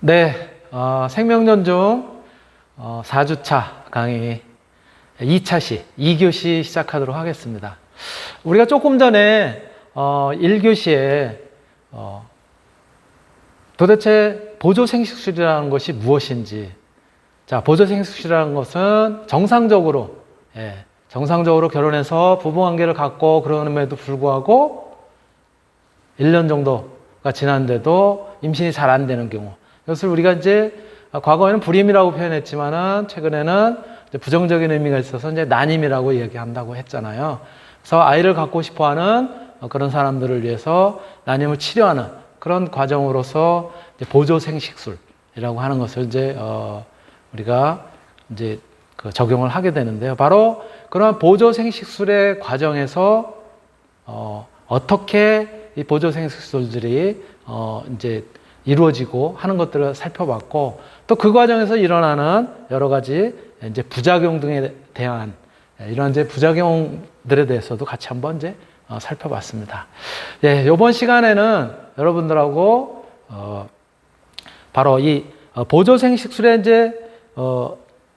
네, 생명존중 4주차 강의 2차시, 2교시 시작하도록 하겠습니다. 우리가 조금 전에 1교시에 도대체 보조생식술이라는 것이 무엇인지, 자, 보조생식술이라는 것은 정상적으로 결혼해서 부부관계를 갖고 그럼에도 불구하고 1년 정도가 지났는데도 임신이 잘 안 되는 경우, 이것을 우리가 이제 과거에는 불임이라고 표현했지만은 최근에는 이제 부정적인 의미가 있어서 이제 난임이라고 얘기한다고 했잖아요. 그래서 아이를 갖고 싶어하는 그런 사람들을 위해서 난임을 치료하는 그런 과정으로서 이제 보조생식술이라고 하는 것을 이제 우리가 이제 적용을 하게 되는데요. 바로 그런 보조생식술의 과정에서 어떻게 이 보조생식술들이 이제 이루어지고 하는 것들을 살펴봤고, 또 그 과정에서 일어나는 여러 가지 이제 부작용 등에 대한 이런 이제 부작용들에 대해서도 같이 한번 이제 살펴봤습니다. 예, 이번 시간에는 여러분들하고 바로 이 보조생식술의 이제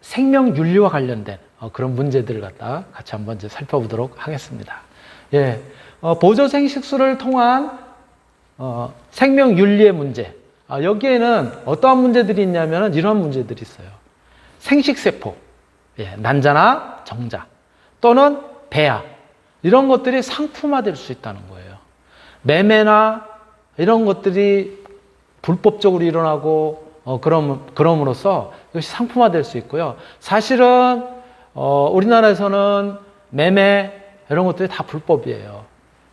생명윤리와 관련된 그런 문제들을 갖다 같이 한번 이제 살펴보도록 하겠습니다. 예, 보조생식술을 통한 생명윤리의 문제. 여기에는 어떠한 문제들이 있냐면 이런 문제들이 있어요. 생식세포, 난자나 정자, 또는 배아, 이런 것들이 상품화될 수 있다는 거예요. 매매나 이런 것들이 불법적으로 일어나고 그럼으로써 이것이 상품화될 수 있고요. 사실은 우리나라에서는 매매 이런 것들이 다 불법이에요.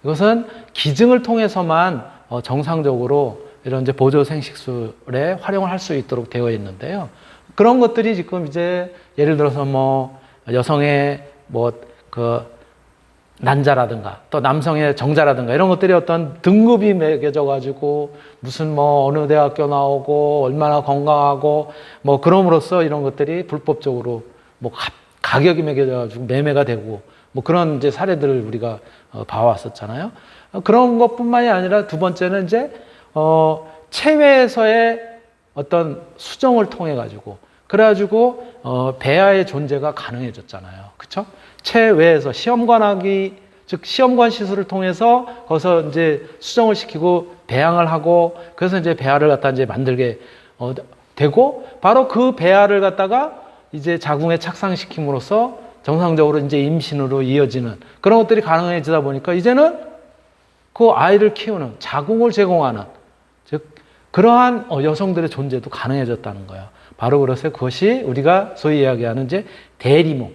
이것은 기증을 통해서만 정상적으로 이런 이제 보조생식술에 활용을 할 수 있도록 되어 있는데요. 그런 것들이 지금 이제 예를 들어서 뭐 여성의 난자라든가 또 남성의 정자라든가 이런 것들이 어떤 등급이 매겨져 가지고 무슨 어느 대학교 나오고 얼마나 건강하고 그럼으로써 이런 것들이 불법적으로 가격이 매겨져 가지고 매매가 되고 그런 이제 사례들을 우리가 봐왔었잖아요. 그런 것뿐만이 아니라 두 번째는 이제 체외에서의 어떤 수정을 통해 가지고 그래가지고 배아의 존재가 가능해졌잖아요. 그렇죠? 체외에서 시험관하기, 즉 시험관 시술을 통해서 거기서 이제 수정을 시키고 배양을 하고 그래서 이제 배아를 갖다 이제 만들게 되고, 바로 그 배아를 갖다가 이제 자궁에 착상시킴으로써 정상적으로 이제 임신으로 이어지는 그런 것들이 가능해지다 보니까 이제는 그 아이를 키우는 자궁을 제공하는, 즉 그러한 여성들의 존재도 가능해졌다는 거예요. 바로 그래서 그것이 우리가 소위 이야기하는 이제 대리모,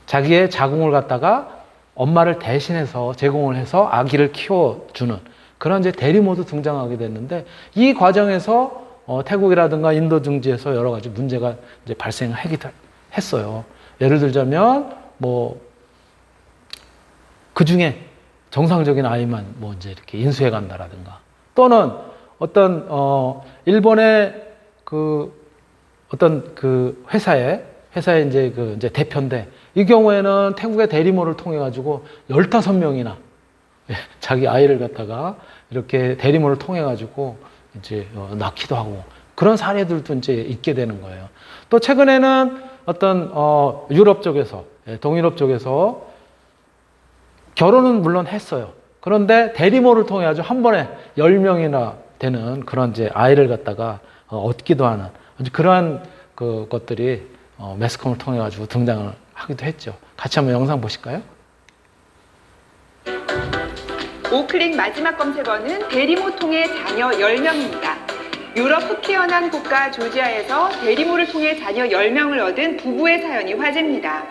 자기의 자궁을 갖다가 엄마를 대신해서 제공을 해서 아기를 키워주는 그런 이제 대리모도 등장하게 됐는데, 이 과정에서 태국이라든가 인도 등지에서 여러 가지 문제가 이제 발생하기도 했어요. 예를 들자면 그 중에 정상적인 아이만 이제 이렇게 인수해 간다라든가, 또는 어떤 일본의 어떤 회사의 이제 대표인데, 이 경우에는 태국의 대리모를 통해 가지고 15명이나 자기 아이를 갖다가 이렇게 대리모를 통해 가지고 이제 낳기도 하고 그런 사례들도 이제 있게 되는 거예요. 또 최근에는 어떤 유럽 쪽에서, 동유럽 쪽에서 결혼은 물론 했어요. 그런데 대리모를 통해 가지고 한 번에 10명이나 되는 그런 이제 아이를 갖다가 얻기도 하는 그러한 것들이 매스컴을 통해 가지고 등장을 하기도 했죠. 같이 한번 영상 보실까요? 오클릭 마지막 검색어는 대리모통의 자녀 10명입니다. 유럽 흑해연안 국가 조지아에서 대리모를 통해 자녀 10명을 얻은 부부의 사연이 화제입니다.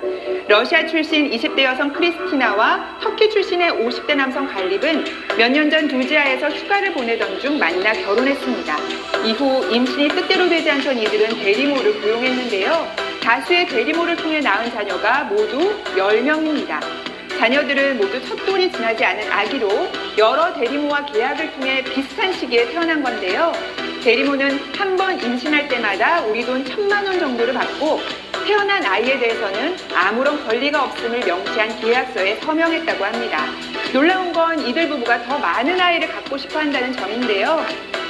러시아 출신 20대 여성 크리스티나와 터키 출신의 50대 남성 갈립은 몇 년 전 조지아에서 휴가를 보내던 중 만나 결혼했습니다. 이후 임신이 뜻대로 되지 않던 이들은 대리모를 고용했는데요. 다수의 대리모를 통해 낳은 자녀가 모두 10명입니다. 자녀들은 모두 첫 돌이 지나지 않은 아기로 여러 대리모와 계약을 통해 비슷한 시기에 태어난 건데요. 대리모는 한 번 임신할 때마다 우리 돈 1,000만 원 정도를 받고 태어난 아이에 대해서는 아무런 권리가 없음을 명시한 계약서에 서명했다고 합니다. 놀라운 건 이들 부부가 더 많은 아이를 갖고 싶어 한다는 점인데요.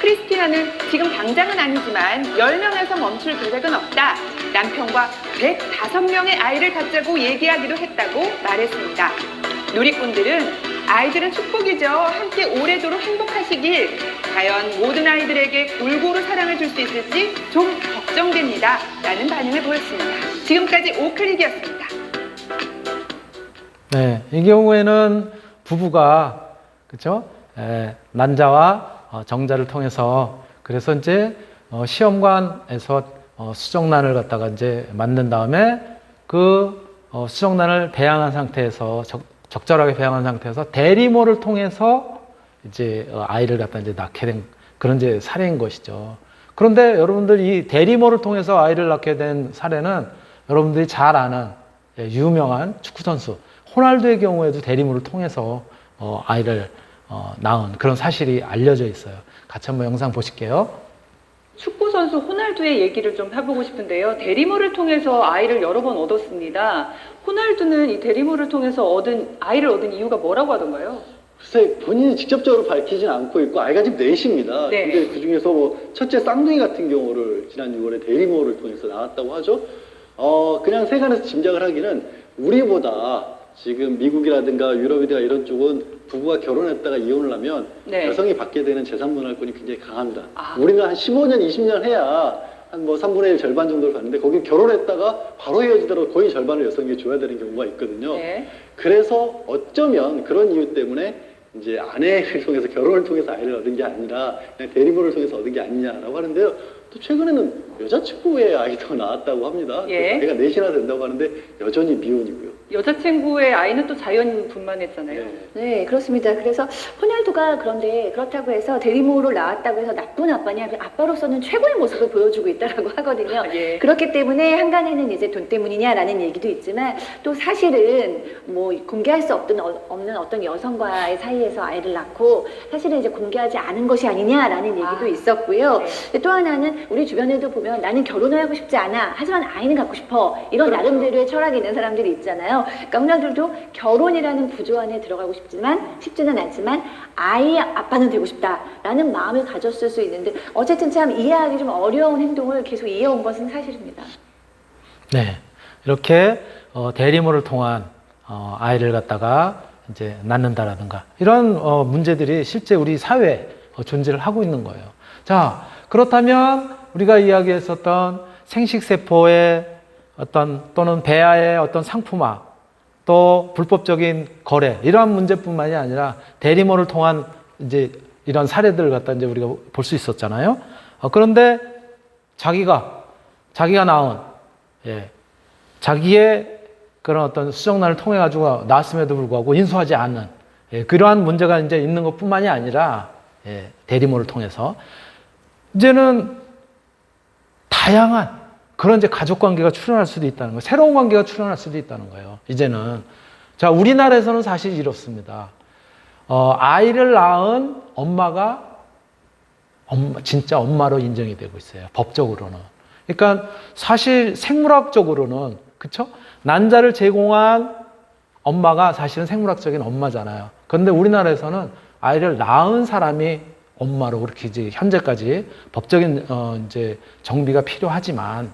크리스티나는 지금 당장은 아니지만 10명에서 멈출 계획은 없다. 남편과 105명의 아이를 갖자고 얘기하기도 했다고 말했습니다. 누리꾼들은 아이들은 축복이죠. 함께 오래도록 행복하시길. 과연 모든 아이들에게 골고루 사랑을 줄 수 있을지 좀 걱정됩니다. 라는 반응을 보였습니다. 지금까지 오클릭이었습니다. 네, 이 경우에는 부부가 그렇죠? 난자와 정자를 통해서 그래서 이제 시험관에서 수정란을 갖다가 이제 만든 다음에 그 수정란을 배양한 상태에서 적절하게 배양한 상태에서 대리모를 통해서 이제 아이를 갖다 이제 낳게 된 그런 이제 사례인 것이죠. 그런데 여러분들 이 대리모를 통해서 아이를 낳게 된 사례는 여러분들이 잘 아는 유명한 축구 선수 호날두의 경우에도 대리모를 통해서 아이를 낳은 그런 사실이 알려져 있어요. 같이 한번 영상 보실게요. 축구 선수 호날두의 얘기를 좀 해보고 싶은데요. 대리모를 통해서 아이를 여러 번 얻었습니다. 호날두는 이 대리모를 통해서 아이를 얻은 이유가 뭐라고 하던가요? 글쎄 본인이 직접적으로 밝히진 않고 있고 아이가 지금 넷입니다. 네. 근데 그 중에서 뭐 첫째 쌍둥이 같은 경우를 지난 6월에 대리모를 통해서 낳았다고 하죠. 그냥 세간에서 짐작을 하기는 우리보다 지금 미국이라든가 유럽이나 이런 쪽은 부부가 결혼했다가 이혼을 하면 네. 여성이 받게 되는 재산 분할권이 굉장히 강합니다. 아. 우리는 한 15년, 20년 해야 한 뭐 3분의 1 절반 정도를 받는데 거기 결혼했다가 바로 헤어지더라도 거의 절반을 여성에게 줘야 되는 경우가 있거든요. 네. 그래서 어쩌면 그런 이유 때문에 이제 아내를 통해서 결혼을 통해서 아이를 얻은 게 아니라 그냥 대리모를 통해서 얻은 게 아니냐라고 하는데요. 또 최근에는 여자친구의 아이도 낳았다고 합니다. 예. 아이가 넷이나 된다고 하는데 여전히 미혼이고요. 여자친구의 아이는 또 자연분만했잖아요. 네. 네, 그렇습니다. 그래서 호날두가 그런데 그렇다고 해서 대리모를 낳았다고 해서 나쁜 아빠냐? 아빠로서는 최고의 모습을 보여주고 있다라고 하거든요. 예. 그렇기 때문에 한간에는 이제 돈 때문이냐라는 얘기도 있지만 또 사실은 뭐 공개할 수 없는 어떤 여성과의 사이에서 아이를 낳고 사실은 이제 공개하지 않은 것이 아니냐라는 얘기도 있었고요. 네. 또 하나는 우리 주변에도 보면 나는 결혼을 하고 싶지 않아. 하지만 아이는 갖고 싶어. 이런 그렇죠. 나름대로의 철학이 있는 사람들이 있잖아요. 그러니까 호날두도 결혼이라는 구조 안에 들어가고 싶지는 않지만 아이의 아빠는 되고 싶다라는 마음을 가졌을 수 있는데 어쨌든 참 이해하기 좀 어려운 행동을 계속 이어온 것은 사실입니다. 네, 이렇게 대리모를 통한 아이를 갖다가 이제 낳는다라든가 이런 문제들이 실제 우리 사회에 존재를 하고 있는 거예요. 자, 그렇다면 우리가 이야기했었던 생식세포의 또는 배아의 어떤 상품화 또 불법적인 거래 이러한 문제뿐만이 아니라 대리모를 통한 이제 이런 사례들을 갖다 이제 우리가 볼 수 있었잖아요. 그런데 자기가 낳은 자기의 그런 어떤 수정란을 통해 가지고 낳았음에도 불구하고 인수하지 않는 그러한 문제가 이제 있는 것뿐만이 아니라 대리모를 통해서 이제는 다양한 그런 이제 가족 관계가 출현할 수도 있다는 거예요. 새로운 관계가 출현할 수도 있다는 거예요. 이제는. 자, 우리나라에서는 사실 이렇습니다. 아이를 낳은 엄마가 진짜 엄마로 인정이 되고 있어요. 법적으로는. 그러니까 사실 생물학적으로는, 그쵸? 난자를 제공한 엄마가 사실은 생물학적인 엄마잖아요. 그런데 우리나라에서는 아이를 낳은 사람이 엄마로 그렇게 이제 현재까지 법적인 이제 정비가 필요하지만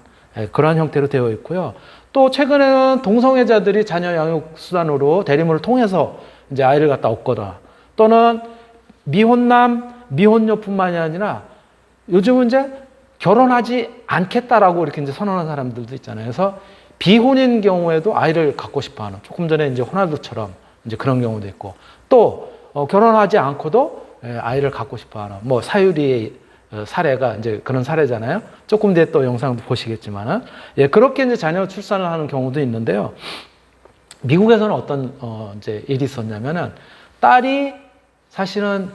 그러한 형태로 되어 있고요. 또 최근에는 동성애자들이 자녀 양육 수단으로 대리모를 통해서 이제 아이를 갖다 얻거나 또는 미혼남, 미혼녀뿐만이 아니라 요즘은 이제 결혼하지 않겠다라고 이렇게 이제 선언한 사람들도 있잖아요. 그래서 비혼인 경우에도 아이를 갖고 싶어 하는 조금 전에 이제 호날두처럼 이제 그런 경우도 있고 또 결혼하지 않고도 아이를 갖고 싶어 하는 뭐 사유리의 사례가 이제 그런 사례잖아요. 조금 뒤에 또 영상도 보시겠지만은 그렇게 이제 자녀 출산을 하는 경우도 있는데요. 미국에서는 어떤 이제 일이 있었냐면은 딸이 사실은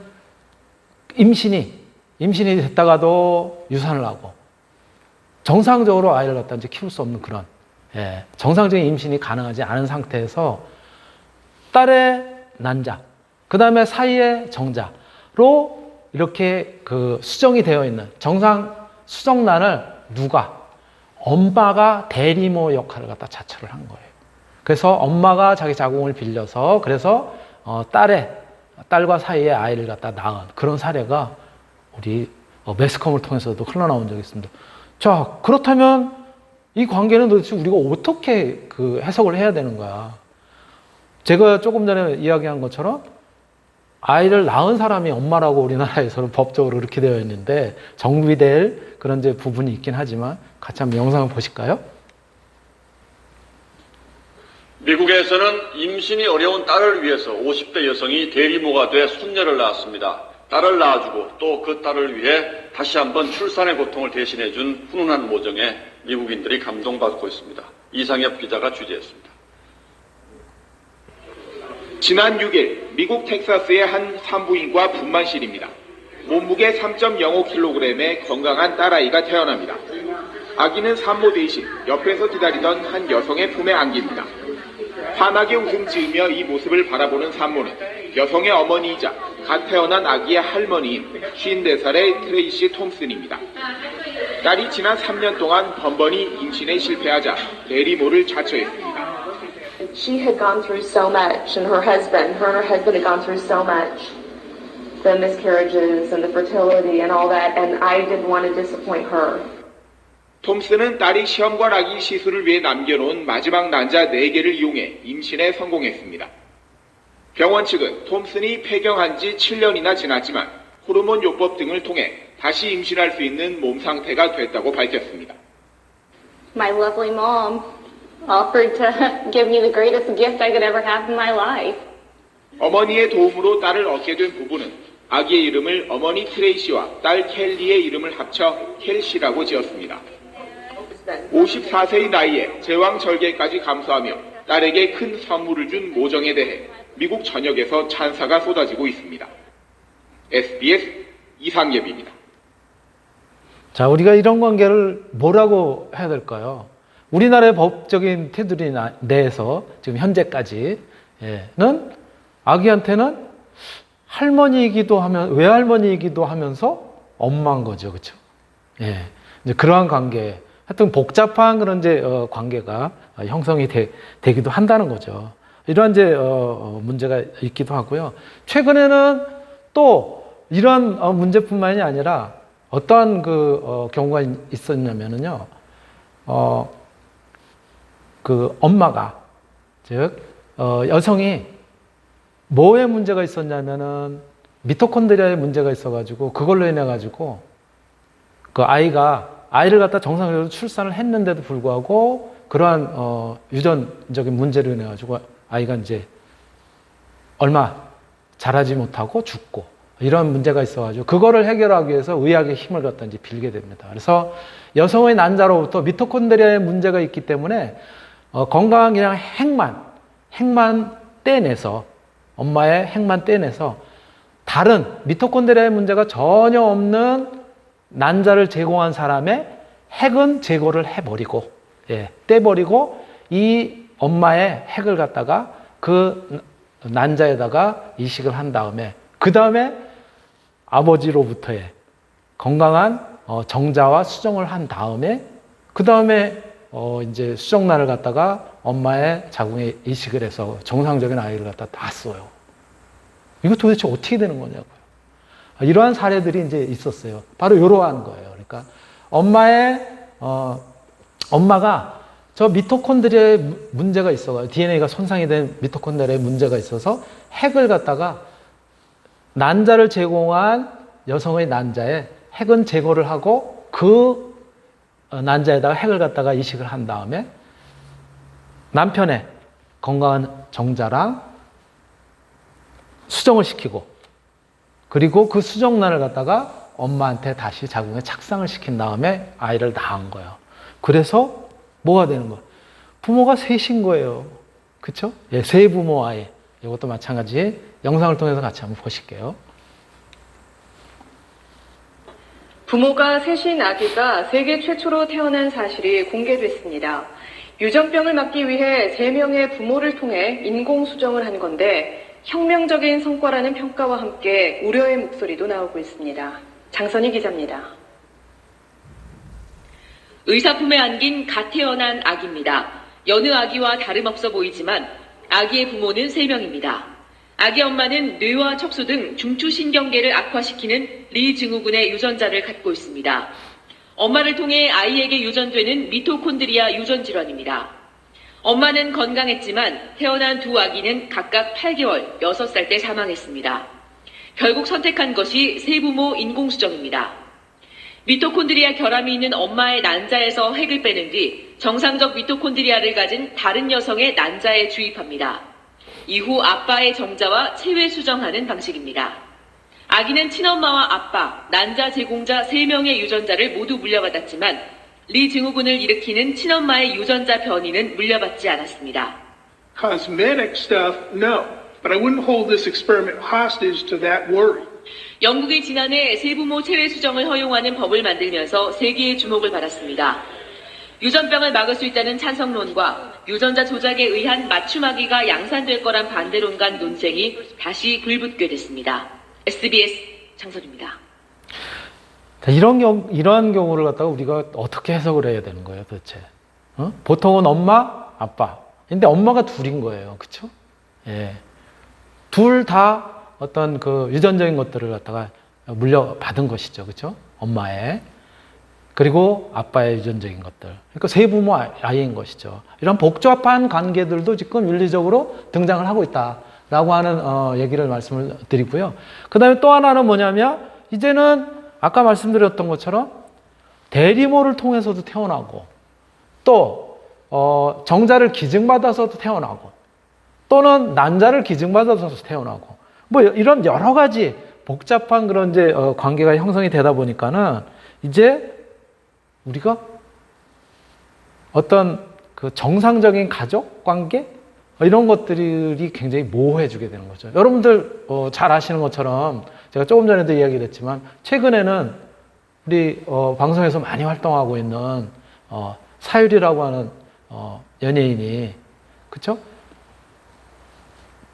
임신이 됐다가도 유산을 하고 정상적으로 아이를 갖다 이제 키울 수 없는 그런 정상적인 임신이 가능하지 않은 상태에서 딸의 난자, 그 다음에 사이의 정자로 이렇게 그 수정이 되어 있는 정상 수정란을 엄마가 대리모 역할을 갖다 자처를 한 거예요. 그래서 엄마가 자기 자궁을 빌려서 그래서 딸과 사이에 아이를 갖다 낳은 그런 사례가 우리 매스컴을 통해서도 흘러나온 적이 있습니다. 자, 그렇다면 이 관계는 도대체 우리가 어떻게 그 해석을 해야 되는 거야? 제가 조금 전에 이야기한 것처럼 아이를 낳은 사람이 엄마라고 우리나라에서는 법적으로 그렇게 되어 있는데 정비될 그런 이제 부분이 있긴 하지만 같이 한번 영상을 보실까요? 미국에서는 임신이 어려운 딸을 위해서 50대 여성이 대리모가 돼 손녀를 낳았습니다. 딸을 낳아주고 또 그 딸을 위해 다시 한번 출산의 고통을 대신해준 훈훈한 모정에 미국인들이 감동받고 있습니다. 이상엽 기자가 취재했습니다. 지난 6일 미국 텍사스의 한 산부인과 분만실입니다. 몸무게 3.05kg의 건강한 딸아이가 태어납니다. 아기는 산모 대신 옆에서 기다리던 한 여성의 품에 안깁니다. 환하게 웃음 지으며 이 모습을 바라보는 산모는 여성의 어머니이자 갓 태어난 아기의 할머니인 54살의 트레이시 톰슨입니다. 딸이 지난 3년 동안 번번이 임신에 실패하자 대리모를 자처했습니다. She had gone through so much, and her husband had gone through so much, the miscarriages and the fertility and all that, and I didn't want to disappoint her. 톰슨은 딸이 시험관 아기 시술을 위해 남겨놓은 마지막 난자 4개를 이용해 임신에 성공했습니다. 병원 측은 톰슨이 폐경한 지 7년이나 지났지만 호르몬 요법 등을 통해 다시 임신할 수 있는 몸 상태가 됐다고 밝혔습니다. My lovely mom offered to give me the greatest gift I could ever have in my life. 어머니의 도움으로 딸을 얻게 된 부부는 아기의 이름을 어머니 트레이시와 딸 켈리의 이름을 합쳐 켈시라고 지었습니다. 54세의 나이에 제왕절개까지 감수하며 딸에게 큰 선물을 준 모정에 대해 미국 전역에서 찬사가 쏟아지고 있습니다. SBS 이상엽입니다. 자, 우리가 이런 관계를 뭐라고 해야 될까요? 우리나라의 법적인 테두리 내에서 지금 현재까지는 아기한테는 할머니이기도 하면 외할머니이기도 하면서 엄마인 거죠, 그렇죠? 예, 이제 그러한 관계, 하여튼 복잡한 그런 이제 관계가 형성이 되기도 한다는 거죠. 이러한 이제 문제가 있기도 하고요. 최근에는 또 이러한 문제뿐만이 아니라 어떠한 그 경우가 있었냐면은요, 그 엄마가 즉 여성이 뭐에 문제가 있었냐면은 미토콘드리아에 문제가 있어가지고 그걸로 인해 가지고 그 아이를 갖다 정상적으로 출산을 했는데도 불구하고 그러한 유전적인 문제로 인해 가지고 아이가 이제 얼마 자라지 못하고 죽고 이런 문제가 있어가지고 그거를 해결하기 위해서 의학의 힘을 갖다 이제 빌게 됩니다. 그래서 여성의 난자로부터 미토콘드리아에 문제가 있기 때문에 건강한 그냥 핵만 떼내서 엄마의 핵만 떼내서 다른 미토콘드리아의 문제가 전혀 없는 난자를 제공한 사람의 핵은 제거를 해버리고 떼버리고 이 엄마의 핵을 갖다가 그 난자에다가 이식을 한 다음에 그 다음에 아버지로부터의 건강한 정자와 수정을 한 다음에 그 다음에 이제 수정란을 갖다가 엄마의 자궁에 이식을 해서 정상적인 아이를 갖다 낳았어요. 이거 도대체 어떻게 되는 거냐고요. 이러한 사례들이 이제 있었어요. 바로 이러한 거예요. 그러니까 엄마가 저 미토콘드리아에 문제가 있어가지고 DNA가 손상이 된 미토콘드리아에 문제가 있어서 핵을 갖다가 난자를 제공한 여성의 난자에 핵은 제거를 하고 그 난자에다가 핵을 갖다가 이식을 한 다음에 남편의 건강한 정자랑 수정을 시키고 그리고 그 수정란을 갖다가 엄마한테 다시 자궁에 착상을 시킨 다음에 아이를 낳은 거예요. 그래서 뭐가 되는 거예요? 부모가 셋인 거예요. 그렇죠? 예, 세 부모 아이. 이것도 마찬가지 영상을 통해서 같이 한번 보실게요. 부모가 셋인 아기가 세계 최초로 태어난 사실이 공개됐습니다. 유전병을 막기 위해 3명의 부모를 통해 인공수정을 한 건데 혁명적인 성과라는 평가와 함께 우려의 목소리도 나오고 있습니다. 장선희 기자입니다. 의사품에 안긴 갓 태어난 아기입니다. 여느 아기와 다름없어 보이지만 아기의 부모는 3명입니다. 아기 엄마는 뇌와 척수 등 중추신경계를 악화시키는 리 증후군의 유전자를 갖고 있습니다. 엄마를 통해 아이에게 유전되는 미토콘드리아 유전 질환입니다. 엄마는 건강했지만 태어난 두 아기는 각각 8개월, 6살 때 사망했습니다. 결국 선택한 것이 세부모 인공수정입니다. 미토콘드리아 결함이 있는 엄마의 난자에서 핵을 빼는 뒤 정상적 미토콘드리아를 가진 다른 여성의 난자에 주입합니다. 이후 아빠의 정자와 체외 수정하는 방식입니다. 아기는 친엄마와 아빠, 난자 제공자 3명의 유전자를 모두 물려받았지만 리 증후군을 일으키는 친엄마의 유전자 변이는 물려받지 않았습니다. Cosmetic stuff, no. But I wouldn't hold this experiment hostage to that worry. 영국이 지난해 세부모 체외 수정을 허용하는 법을 만들면서 세계의 주목을 받았습니다. 유전병을 막을 수 있다는 찬성론과 유전자 조작에 의한 맞춤아기가 양산될 거란 반대론 간 논쟁이 다시 불붙게 됐습니다. SBS 장선입니다. 이러한 경우를 갖다가 우리가 어떻게 해석을 해야 되는 거예요, 도대체? 보통은 엄마, 아빠. 근데 엄마가 둘인 거예요, 그렇죠? 예, 둘 다 어떤 그 유전적인 것들을 갖다가 물려받은 것이죠, 그렇죠? 엄마의 그리고 아빠의 유전적인 것들. 그러니까 세부모 아이인 것이죠. 이런 복잡한 관계들도 지금 윤리적으로 등장을 하고 있다라고 하는 얘기를 말씀을 드리고요. 그 다음에 또 하나는 뭐냐면 이제는 아까 말씀드렸던 것처럼 대리모를 통해서도 태어나고 또 정자를 기증받아서도 태어나고 또는 난자를 기증받아서 태어나고 뭐 이런 여러 가지 복잡한 그런 이제 관계가 형성이 되다 보니까는 이제 우리가 어떤 그 정상적인 가족 관계 이런 것들이 굉장히 모호해지게 되는 거죠. 여러분들 잘 아시는 것처럼 제가 조금 전에도 이야기를 했지만 최근에는 우리 방송에서 많이 활동하고 있는 사유리라고 하는 연예인이 그렇죠?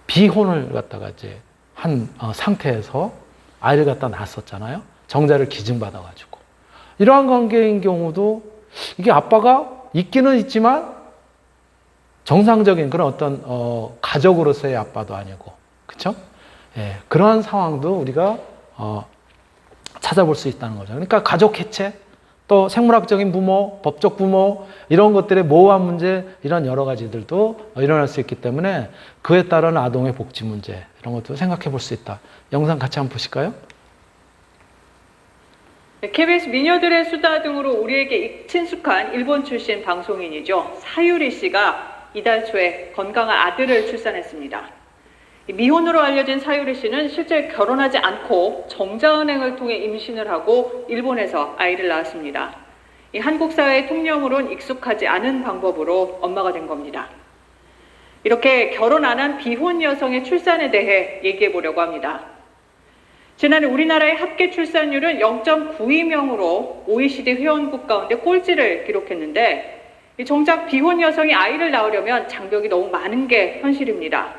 비혼을 갖다가 이제 한 상태에서 아이를 갖다 낳았었잖아요. 정자를 기증받아가지고. 이러한 관계인 경우도 이게 아빠가 있기는 있지만 정상적인 그런 어떤 가족으로서의 아빠도 아니고, 그렇죠? 예, 그러한 상황도 우리가 찾아볼 수 있다는 거죠. 그러니까 가족 해체, 또 생물학적인 부모, 법적 부모 이런 것들의 모호한 문제 이런 여러 가지들도 일어날 수 있기 때문에 그에 따른 아동의 복지 문제 이런 것도 생각해 볼 수 있다. 영상 같이 한번 보실까요? KBS 미녀들의 수다 등으로 우리에게 친숙한 일본 출신 방송인이죠. 사유리 씨가 이달 초에 건강한 아들을 출산했습니다. 미혼으로 알려진 사유리 씨는 실제 결혼하지 않고 정자은행을 통해 임신을 하고 일본에서 아이를 낳았습니다. 이 한국 사회의 통념으론 익숙하지 않은 방법으로 엄마가 된 겁니다. 이렇게 결혼 안 한 비혼 여성의 출산에 대해 얘기해 보려고 합니다. 지난해 우리나라의 합계 출산율은 0.92명으로 OECD 회원국 가운데 꼴찌를 기록했는데 정작 비혼 여성이 아이를 낳으려면 장벽이 너무 많은 게 현실입니다.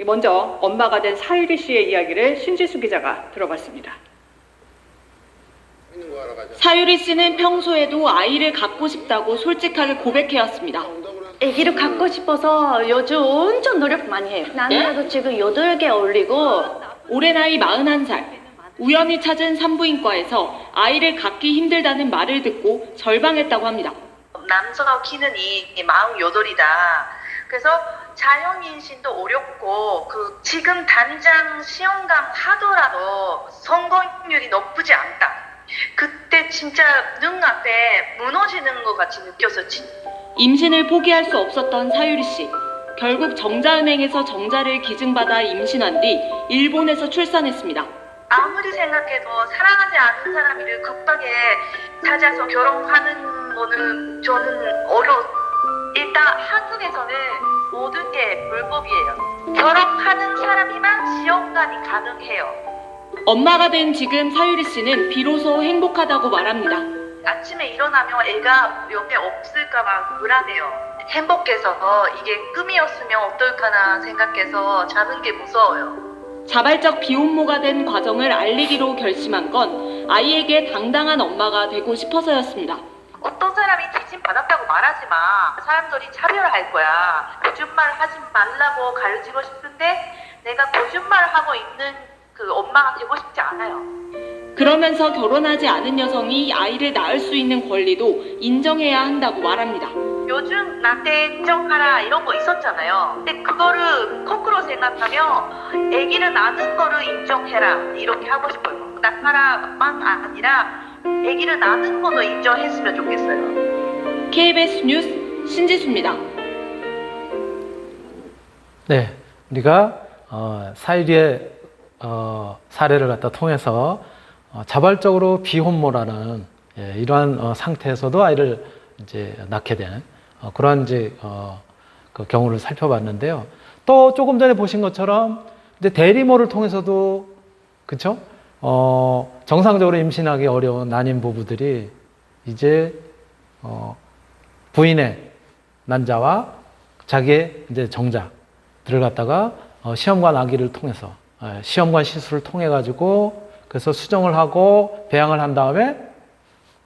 먼저 엄마가 된 사유리 씨의 이야기를 신지수 기자가 들어봤습니다. 사유리 씨는 평소에도 아이를 갖고 싶다고 솔직하게 고백해왔습니다. 아기를 갖고 싶어서 요즘 엄청 노력 많이 해요. 나는 지금 8개 올리고 올해 나이 41살. 우연히 찾은 산부인과에서 아이를 갖기 힘들다는 말을 듣고 절방했다고 합니다. 남성 기능이 48이다. 그래서 자연 임신도 어렵고 지금 당장 시험관 하더라도 성공률이 높지 않다. 그때 진짜 눈앞에 무너지는 것 같이 느꼈었지. 임신을 포기할 수 없었던 사유리 씨. 결국 정자은행에서 정자를 기증받아 임신한 뒤 일본에서 출산했습니다. 아무리 생각해도 사랑하지 않는 사람을 급하게 찾아서 결혼하는 거는 저는 어려워. 일단 한국에서는 모든 게 불법이에요. 결혼하는 사람이만 시험관이 가능해요. 엄마가 된 지금 사유리 씨는 비로소 행복하다고 말합니다. 아침에 일어나면 애가 옆에 없을까봐 불안해요. 행복해서 이게 꿈이었으면 어떨까나 생각해서 자는 게 무서워요. 자발적 비혼모가 된 과정을 알리기로 결심한 건 아이에게 당당한 엄마가 되고 싶어서였습니다. 어떤 사람이 기증 받았다고 말하지 마. 사람들이 차별할 거야. 거짓말 하지 말라고 가르치고 싶은데 내가 거짓말하고 있는 그 엄마가 되고 싶지 않아요. 그러면서 결혼하지 않은 여성이 아이를 낳을 수 있는 권리도 인정해야 한다고 말합니다. 요즘 나한테 인정하라 이런 거 있었잖아요. 근데 그거를 거꾸로 생각하면 아기를 낳는 거를 인정해라 이렇게 하고 싶어요. 낳아라만 아니라 아기를 낳는 거도 인정했으면 좋겠어요. KBS 뉴스 신지수입니다. 네, 우리가 사유리의 사례를 갖다 통해서 자발적으로 비혼모라는 이러한 상태에서도 아이를 이제 낳게 되는 그러한 이제 그 경우를 살펴봤는데요. 또 조금 전에 보신 것처럼 이제 대리모를 통해서도 그렇죠? 정상적으로 임신하기 어려운 난임 부부들이 이제 부인의 난자와 자기의 이제 정자 들어갔다가 시험관 아기를 통해서 시험관 시술을 통해 가지고 그래서 수정을 하고 배양을 한 다음에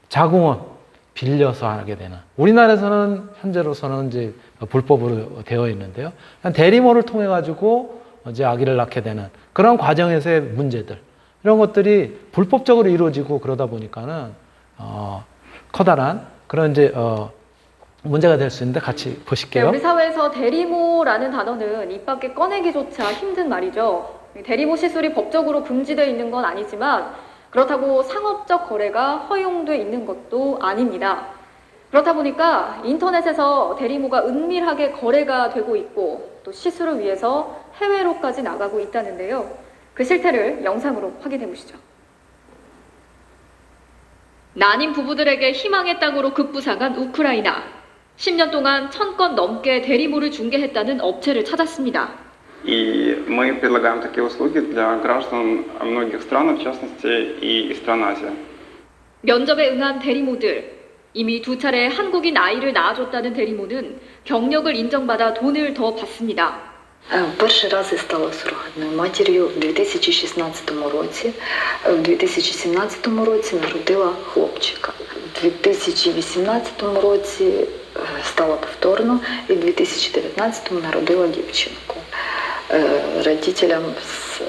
자궁은 빌려서 하게 되는, 우리나라에서는 현재로서는 이제 불법으로 되어 있는데요. 대리모를 통해 가지고 이제 아기를 낳게 되는 그런 과정에서의 문제들, 이런 것들이 불법적으로 이루어지고 그러다 보니까는 커다란 그런 이제 문제가 될 수 있는데 같이 보실게요. 네, 우리 사회에서 대리모라는 단어는 입 밖에 꺼내기조차 힘든 말이죠. 대리모 시술이 법적으로 금지되어 있는 건 아니지만 그렇다고 상업적 거래가 허용돼 있는 것도 아닙니다. 그렇다 보니까 인터넷에서 대리모가 은밀하게 거래가 되고 있고 또 시술을 위해서 해외로까지 나가고 있다는데요. 그 실태를 영상으로 확인해 보시죠. 난임 부부들에게 희망의 땅으로 급부상한 우크라이나. 10년 동안 1000건 넘게 대리모를 중개했다는 업체를 찾았습니다. И мы предлагаем такие услуги для граждан многих стран, в частности и из стран Азии. 면접에 응한 대리모들. 이미 2차례 한국인 아이를 낳아줬다는 대리모는 경력을 인정받아 돈을 더 받습니다. Перший раз я стала сурогатною матір'ю в 2016 році. В 2017 році народила хлопчика. В 2018 році стала повторно і в 2019 народила дівчинку. родителям з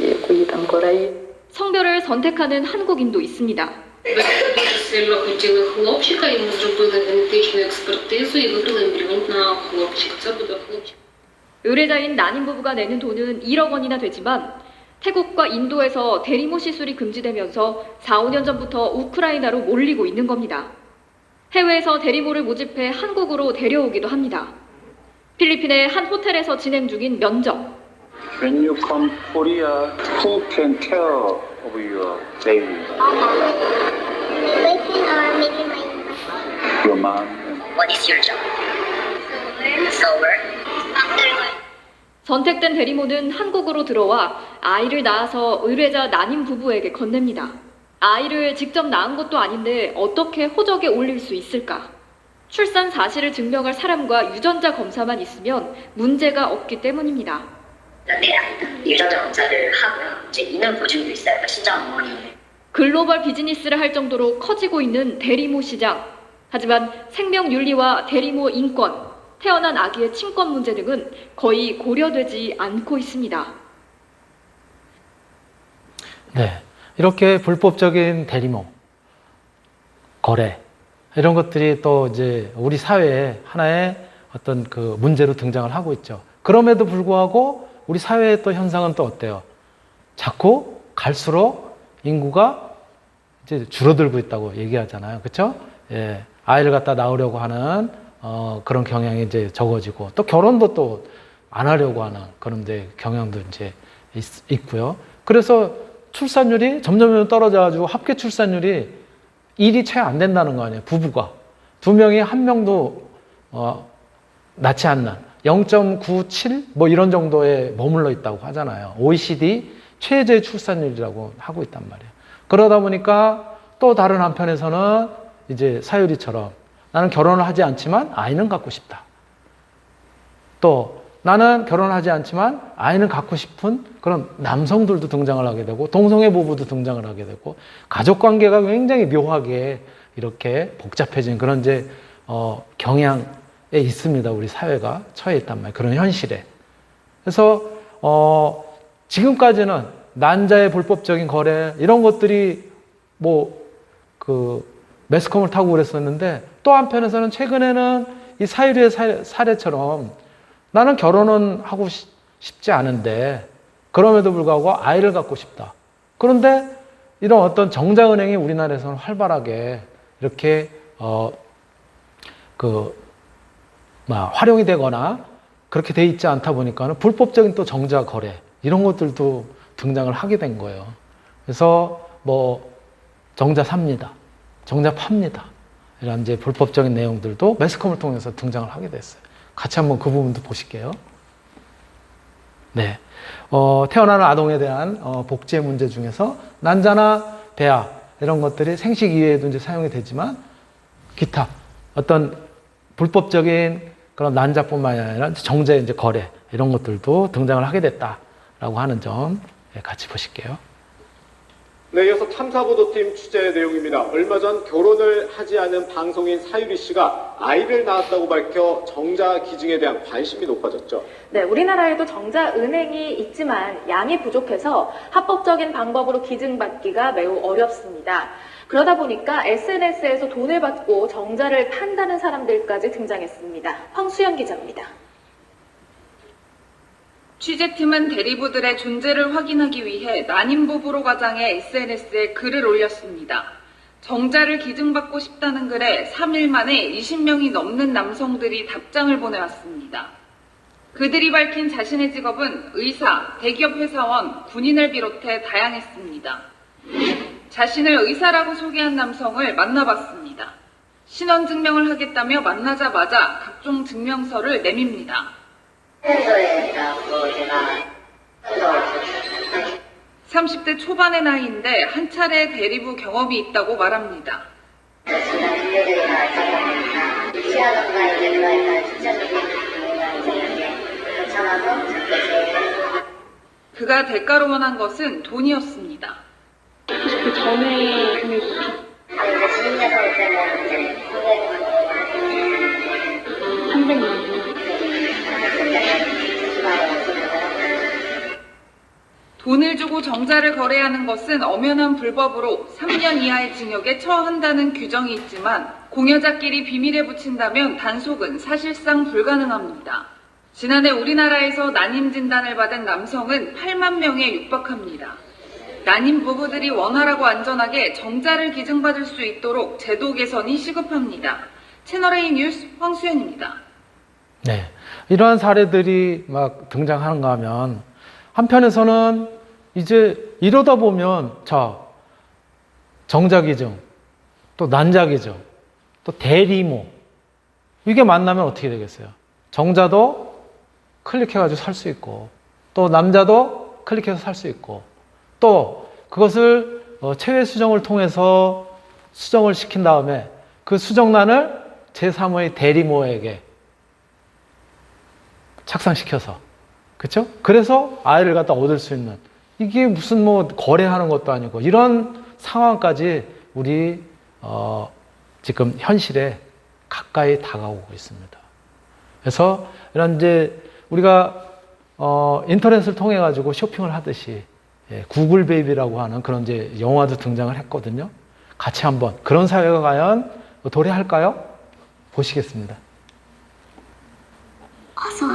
якої там Кореї. 성별을 선택하는 한국인도 있습니다. Дуже сильно хотіли хлопчика, йому зробили генетичну експертизу і вибрали ембріон на хлопчик. Це буде хлопчик. 의뢰자인 난임 부부가 내는 돈은 1억 원이나 되지만 태국과 인도에서 대리모 시술이 금지되면서 4, 5년 전부터 우크라이나로 몰리고 있는 겁니다. 해외에서 대리모를 모집해 한국으로 데려오기도 합니다. 필리핀의 한 호텔에서 진행 중인 면접. When you come Korea, who can care of your baby? Your mom. What is your job? Sewer. 선택된 대리모는 한국으로 들어와 아이를 낳아서 의뢰자 난임 부부에게 건넵니다. 아이를 직접 낳은 것도 아닌데 어떻게 호적에 올릴 수 있을까? 출산 사실을 증명할 사람과 유전자 검사만 있으면 문제가 없기 때문입니다. 유전자 검사를 하고요. 이제 인원 보증도 있어요. 시장 어머니. 글로벌 비즈니스를 할 정도로 커지고 있는 대리모 시장. 하지만 생명윤리와 대리모 인권, 태어난 아기의 친권 문제 등은 거의 고려되지 않고 있습니다. 네, 이렇게 불법적인 대리모, 거래 이런 것들이 또 이제 우리 사회에 하나의 어떤 그 문제로 등장을 하고 있죠. 그럼에도 불구하고 우리 사회의 또 현상은 또 어때요? 자꾸 갈수록 인구가 이제 줄어들고 있다고 얘기하잖아요. 그렇죠? 예, 아이를 갖다 낳으려고 하는 그런 경향이 이제 적어지고 또 결혼도 또 안 하려고 하는 그런 이제 경향도 이제 있고요. 그래서 출산율이 점점 떨어져가지고 합계 출산율이 1이 채 안 된다는 거 아니에요. 부부가 2명이 1명도 낳지 않는 0.97 뭐 이런 정도에 머물러 있다고 하잖아요. OECD 최저의 출산율이라고 하고 있단 말이에요. 그러다 보니까 또 다른 한편에서는 이제 사유리처럼 나는 결혼을 하지 않지만 아이는 갖고 싶다. 또 나는 결혼을 하지 않지만 아이는 갖고 싶은 그런 남성들도 등장을 하게 되고 동성애 부부도 등장을 하게 되고 가족관계가 굉장히 묘하게 이렇게 복잡해진 그런 이제 경향에 있습니다. 우리 사회가 처해 있단 말이에요. 그런 현실에. 그래서 지금까지는 난자의 불법적인 거래 이런 것들이 매스컴을 타고 그랬었는데 또 한편에서는 최근에는 이 사유리의 사례처럼 나는 결혼은 하고 싶지 않은데 그럼에도 불구하고 아이를 갖고 싶다. 그런데 이런 어떤 정자은행이 우리나라에서는 활발하게 이렇게 활용이 되거나 그렇게 돼 있지 않다 보니까 불법적인 또 정자 거래 이런 것들도 등장을 하게 된 거예요. 그래서 정자 삽니다. 정자 팝니다. 이런 이제 불법적인 내용들도 매스컴을 통해서 등장을 하게 됐어요. 같이 한번 그 부분도 보실게요. 네. 태어나는 아동에 대한 복지의 문제 중에서 난자나 배아 이런 것들이 생식 이외에도 이제 사용이 되지만 기타 어떤 불법적인 그런 난자뿐만 아니라 정자의 이제 거래 이런 것들도 등장을 하게 됐다라고 하는 점 같이 보실게요. 네, 이어서 탐사보도팀 취재 내용입니다. 얼마 전 결혼을 하지 않은 방송인 사유리 씨가 아이를 낳았다고 밝혀 정자 기증에 대한 관심이 높아졌죠. 네, 우리나라에도 정자은행이 있지만 양이 부족해서 합법적인 방법으로 기증받기가 매우 어렵습니다. 그러다 보니까 SNS에서 돈을 받고 정자를 판다는 사람들까지 등장했습니다. 황수연 기자입니다. 취재팀은 대리부들의 존재를 확인하기 위해 난임 부부로 가장해 SNS에 글을 올렸습니다. 정자를 기증받고 싶다는 글에 3일 만에 20명이 넘는 남성들이 답장을 보내왔습니다. 그들이 밝힌 자신의 직업은 의사, 대기업 회사원, 군인을 비롯해 다양했습니다. 자신을 의사라고 소개한 남성을 만나봤습니다. 신원증명을 하겠다며 만나자마자 각종 증명서를 내밉니다. 30대 초반의 나이인데 한 차례 대리부 경험이 있다고 말합니다. 그가 대가로 원한 것은 돈이었습니다. 그 전에 돈을 주고 정자를 거래하는 것은 엄연한 불법으로 3년 이하의 징역에 처한다는 규정이 있지만 공여자끼리 비밀에 붙인다면 단속은 사실상 불가능합니다. 지난해 우리나라에서 난임 진단을 받은 남성은 8만 명에 육박합니다. 난임 부부들이 원활하고 안전하게 정자를 기증받을 수 있도록 제도 개선이 시급합니다. 채널A 뉴스 황수연입니다. 네, 이러한 사례들이 막 등장하는가 하면 한편에서는 이제 이러다 보면 정자 기증, 또 난자 기증, 또 대리모 이게 만나면 어떻게 되겠어요? 정자도 클릭해가지고 살 수 있고 또 남자도 클릭해서 살 수 있고 또 그것을 체외 수정을 통해서 수정을 시킨 다음에 그 수정란을 제3의 대리모에게 착상시켜서 그렇죠? 그래서 아이를 갖다 얻을 수 있는 이게 무슨 거래하는 것도 아니고 이런 상황까지 우리 지금 현실에 가까이 다가오고 있습니다. 그래서 이런 이제 우리가 인터넷을 통해 가지고 쇼핑을 하듯이 구글 베이비라고 하는 그런 이제 영화도 등장을 했거든요. 같이 한번 그런 사회가 과연 도래할까요? 보시겠습니다. 어서 와.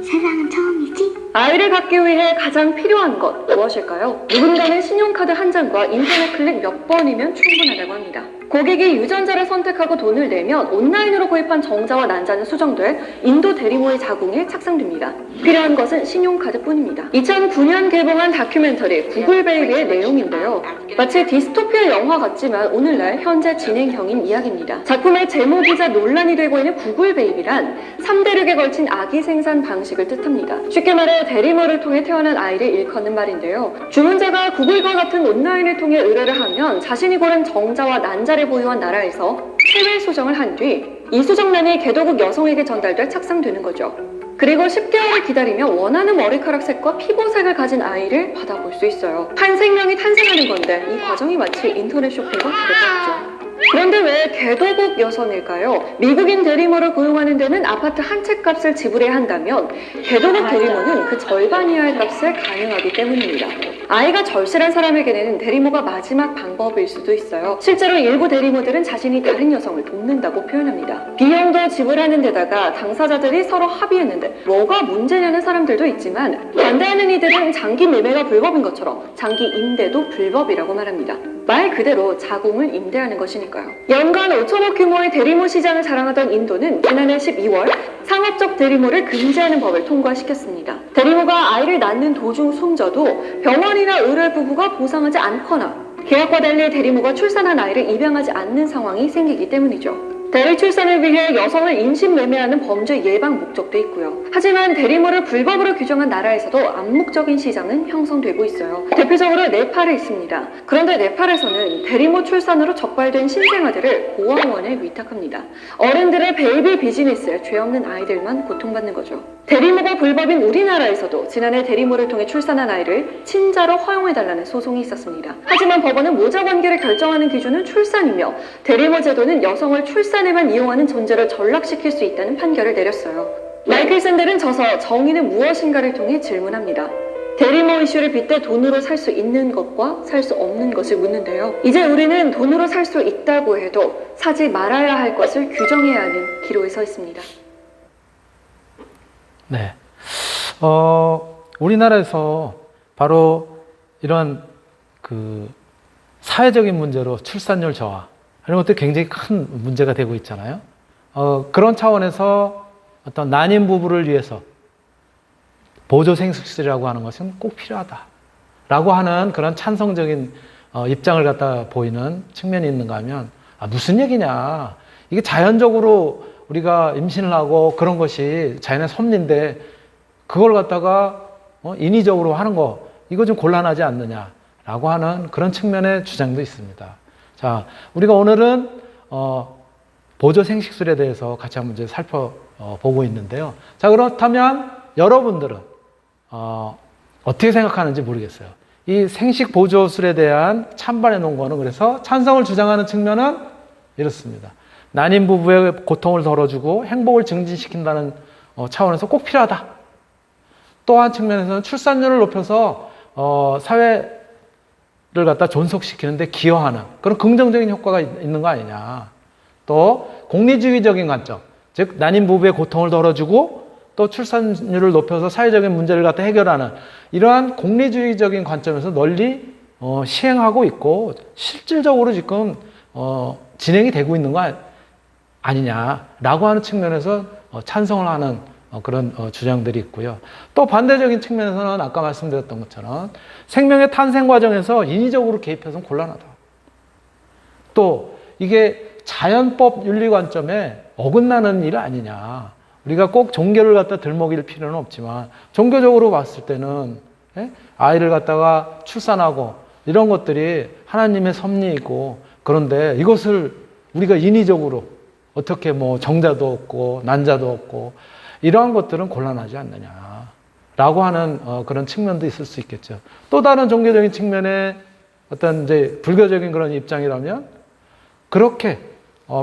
세상은 처음이지? 아이를 갖기 위해 가장 필요한 것 무엇일까요? 누군가는 신용카드 한 장과 인터넷 클릭 몇 번이면 충분하다고 합니다. 고객이 유전자를 선택하고 돈을 내면 온라인으로 구입한 정자와 난자는 수정돼 인도 대리모의 자궁에 착상됩니다. 필요한 것은 신용카드뿐입니다. 2009년 개봉한 다큐멘터리 구글 베이비의 내용인데요. 마치 디스토피아 영화 같지만 오늘날 현재 진행형인 이야기입니다. 작품의 제목이자 논란이 되고 있는 구글 베이비란 3대륙에 걸친 아기 생산 방식을 뜻합니다. 쉽게 말해 대리모를 통해 태어난 아이를 일컫는 말인데요. 주문자가 구글과 같은 온라인을 통해 의뢰를 하면 자신이 고른 정자와 난자를 보유한 나라에서 해외 수정을 한 뒤 이 수정란이 개도국 여성에게 전달돼 착상되는 거죠. 그리고 10개월을 기다리면 원하는 머리카락 색과 피부색을 가진 아이를 받아볼 수 있어요. 한 생명이 탄생하는 건데 이 과정이 마치 인터넷 쇼핑과 다르겠죠. 그런데 왜 개도국 여성일까요? 미국인 대리모를 고용하는 데는 아파트 한 채 값을 지불해야 한다면 개도국 대리모는 그 절반 이하의 값을 가능하기 때문입니다. 아이가 절실한 사람에게는 대리모가 마지막 방법일 수도 있어요. 실제로 일부 대리모들은 자신이 다른 여성을 돕는다고 표현합니다. 비용도 지불하는 데다가 당사자들이 서로 합의했는데 뭐가 문제냐는 사람들도 있지만 반대하는 이들은 장기 매매가 불법인 것처럼 장기 임대도 불법이라고 말합니다. 말 그대로 자궁을 임대하는 것이니까요. 연간 5천억 규모의 대리모 시장을 자랑하던 인도는 지난해 12월 상업적 대리모를 금지하는 법을 통과시켰습니다. 대리모가 아이를 낳는 도중 숨져도 병원이나 의료 부부가 보상하지 않거나 계약과 달리 대리모가 출산한 아이를 입양하지 않는 상황이 생기기 때문이죠. 대리 출산을 위해 여성을 임신 매매하는 범죄 예방 목적도 있고요. 하지만 대리모를 불법으로 규정한 나라에서도 암묵적인 시장은 형성되고 있어요. 대표적으로 네팔에 있습니다. 그런데 네팔에서는 대리모 출산으로 적발된 신생아들을 고아원에 위탁합니다. 어른들의 베이비 비즈니스에 죄 없는 아이들만 고통받는 거죠. 대리모가 불법인 우리나라에서도 지난해 대리모를 통해 출산한 아이를 친자로 허용해달라는 소송이 있었습니다. 하지만 법원은 모자 관계를 결정하는 기준은 출산이며 대리모 제도는 여성을 출산에만 이용하는 존재를 전락시킬 수 있다는 판결을 내렸어요. 마이클 샌델은 저서 정의는 무엇인가를 통해 질문합니다. 대리모 이슈를 빗대 돈으로 살 수 있는 것과 살 수 없는 것을 묻는데요. 이제 우리는 돈으로 살 수 있다고 해도 사지 말아야 할 것을 규정해야 하는 기로에 서 있습니다. 네. 우리나라에서 바로 이런 그 사회적인 문제로 출산율 저하 이런 것들이 굉장히 큰 문제가 되고 있잖아요. 그런 차원에서 어떤 난임 부부를 위해서 보조생식술이라고 하는 것은 꼭 필요하다라고 하는 그런 찬성적인 입장을 갖다 보이는 측면이 있는가 하면 무슨 얘기냐. 이게 자연적으로 우리가 임신을 하고 그런 것이 자연의 섭리인데 그걸 갖다가 인위적으로 하는 거 이거 좀 곤란하지 않느냐라고 하는 그런 측면의 주장도 있습니다. 자, 우리가 오늘은 보조 생식술에 대해서 같이 한번 이제 살펴보고 있는데요. 자, 그렇다면 여러분들은 어떻게 생각하는지 모르겠어요. 이 생식 보조술에 대한 찬반의 논거는 그래서 찬성을 주장하는 측면은 이렇습니다. 난임 부부의 고통을 덜어주고 행복을 증진시킨다는 차원에서 꼭 필요하다. 또 한 측면에서는 출산율을 높여서 사회를 갖다 존속시키는데 기여하는 그런 긍정적인 효과가 있는 거 아니냐. 또 공리주의적인 관점, 즉 난임 부부의 고통을 덜어주고 또 출산율을 높여서 사회적인 문제를 갖다 해결하는 이러한 공리주의적인 관점에서 널리 시행하고 있고 실질적으로 지금 진행이 되고 있는 거 아니냐라고 하는 측면에서 찬성을 하는 그런 주장들이 있고요. 또 반대적인 측면에서는 아까 말씀드렸던 것처럼 생명의 탄생 과정에서 인위적으로 개입해서는 곤란하다. 또 이게 자연법 윤리 관점에 어긋나는 일 아니냐. 우리가 꼭 종교를 갖다 들먹일 필요는 없지만 종교적으로 봤을 때는 아이를 갖다가 출산하고 이런 것들이 하나님의 섭리이고 그런데 이것을 우리가 인위적으로 어떻게 뭐 정자도 없고 난자도 없고 이러한 것들은 곤란하지 않느냐라고 하는 그런 측면도 있을 수 있겠죠. 또 다른 종교적인 측면에 어떤 이제 불교적인 그런 입장이라면 그렇게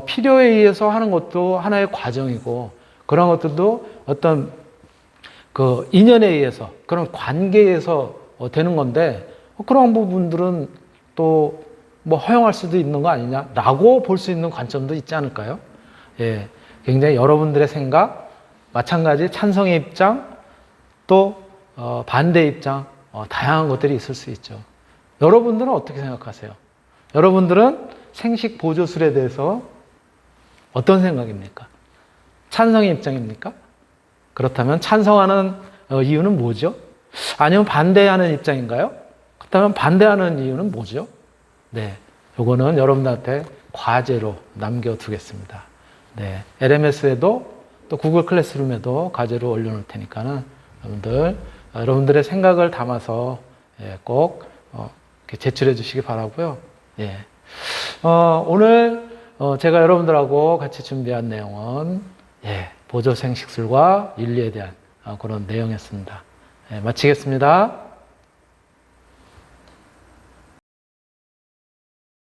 필요에 의해서 하는 것도 하나의 과정이고 그런 것들도 어떤 그 인연에 의해서 그런 관계에서 되는 건데 그런 부분들은 또 뭐 허용할 수도 있는 거 아니냐라고 볼 수 있는 관점도 있지 않을까요? 예, 굉장히 여러분들의 생각, 마찬가지 찬성의 입장, 또 반대 입장, 다양한 것들이 있을 수 있죠. 여러분들은 어떻게 생각하세요? 여러분들은 생식 보조술에 대해서 어떤 생각입니까? 찬성의 입장입니까? 그렇다면 찬성하는 이유는 뭐죠? 아니면 반대하는 입장인가요? 그렇다면 반대하는 이유는 뭐죠? 네, 요거는 여러분들한테 과제로 남겨두겠습니다. 네, LMS에도 또 구글 클래스룸에도 과제로 올려놓을 테니까는 여러분들의 생각을 담아서 꼭 이렇게 제출해 주시기 바라고요. 예. 오늘 제가 여러분들하고 같이 준비한 내용은 보조생식술과 윤리에 대한 그런 내용이었습니다. 마치겠습니다.